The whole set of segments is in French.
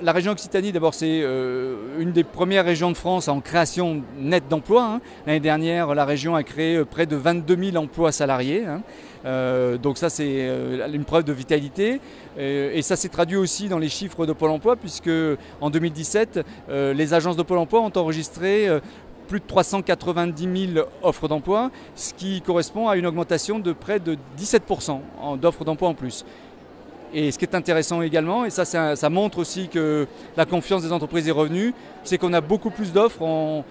La région Occitanie, d'abord, c'est une des premières régions de France en création nette d'emplois, hein. L'année dernière, la région a créé près de 22 000 emplois salariés, hein. Donc ça, c'est une preuve de vitalité. Et ça s'est traduit aussi dans les chiffres de Pôle emploi, puisque en 2017, les agences de Pôle emploi ont enregistré plus de 390 000 offres d'emploi, ce qui correspond à une augmentation de près de 17% d'offres d'emploi en plus. Et ce qui est intéressant également, et ça montre aussi que la confiance des entreprises est revenue, c'est qu'on a beaucoup plus d'offres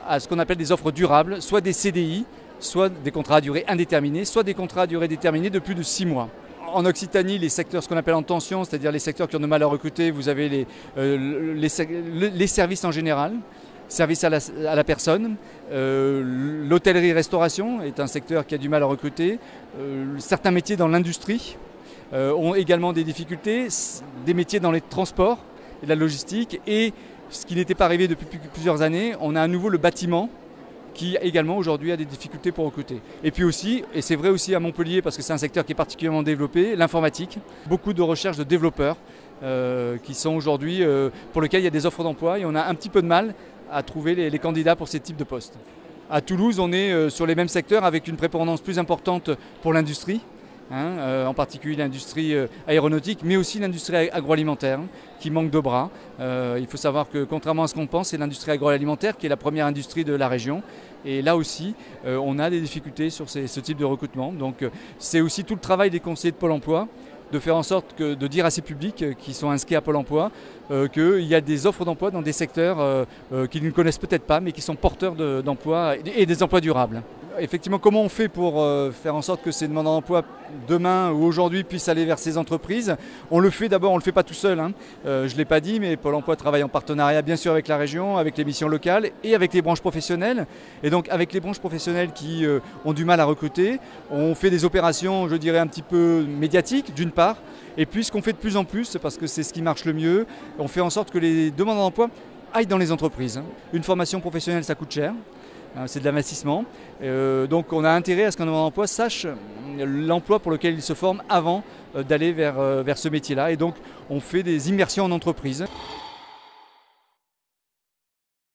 à ce qu'on appelle des offres durables, soit des CDI, soit des contrats à durée indéterminée, soit des contrats à durée déterminée de plus de 6 mois. En Occitanie, les secteurs, ce qu'on appelle en tension, c'est-à-dire les secteurs qui ont de mal à recruter, vous avez les services en général, services à la personne, l'hôtellerie-restauration est un secteur qui a du mal à recruter, certains métiers dans l'industrie ont également des difficultés, des métiers dans les transports et la logistique, et ce qui n'était pas arrivé depuis plusieurs années, on a à nouveau le bâtiment qui également aujourd'hui a des difficultés pour recruter. Et puis aussi, et c'est vrai aussi à Montpellier parce que c'est un secteur qui est particulièrement développé, l'informatique, beaucoup de recherches de développeurs qui sont aujourd'hui, pour lesquels il y a des offres d'emploi et on a un petit peu de mal à trouver les candidats pour ces types de postes. À Toulouse, on est sur les mêmes secteurs avec une prépondérance plus importante pour l'industrie. En particulier l'industrie aéronautique, mais aussi l'industrie agroalimentaire qui manque de bras. Il faut savoir que contrairement à ce qu'on pense, c'est l'industrie agroalimentaire qui est la première industrie de la région. Et là aussi, on a des difficultés sur ce type de recrutement. Donc c'est aussi tout le travail des conseillers de Pôle emploi de faire en sorte de dire à ces publics qui sont inscrits à Pôle emploi qu'il y a des offres d'emploi dans des secteurs qu'ils ne connaissent peut-être pas, mais qui sont porteurs d'emplois et des emplois durables. Effectivement, comment on fait pour faire en sorte que ces demandeurs d'emploi demain ou aujourd'hui puissent aller vers ces entreprises? On le fait d'abord, on ne le fait pas tout seul, hein. Je ne l'ai pas dit, mais Pôle emploi travaille en partenariat bien sûr avec la région, avec les missions locales et avec les branches professionnelles. Et donc avec les branches professionnelles qui ont du mal à recruter, on fait des opérations, je dirais, un petit peu médiatiques d'une part. Et puis ce qu'on fait de plus en plus, parce que c'est ce qui marche le mieux, on fait en sorte que les demandeurs d'emploi aillent dans les entreprises. Une formation professionnelle, ça coûte cher. C'est de l'investissement. Donc on a intérêt à ce qu'un demandeur d'emploi sache l'emploi pour lequel il se forme avant d'aller vers ce métier-là. Et donc on fait des immersions en entreprise.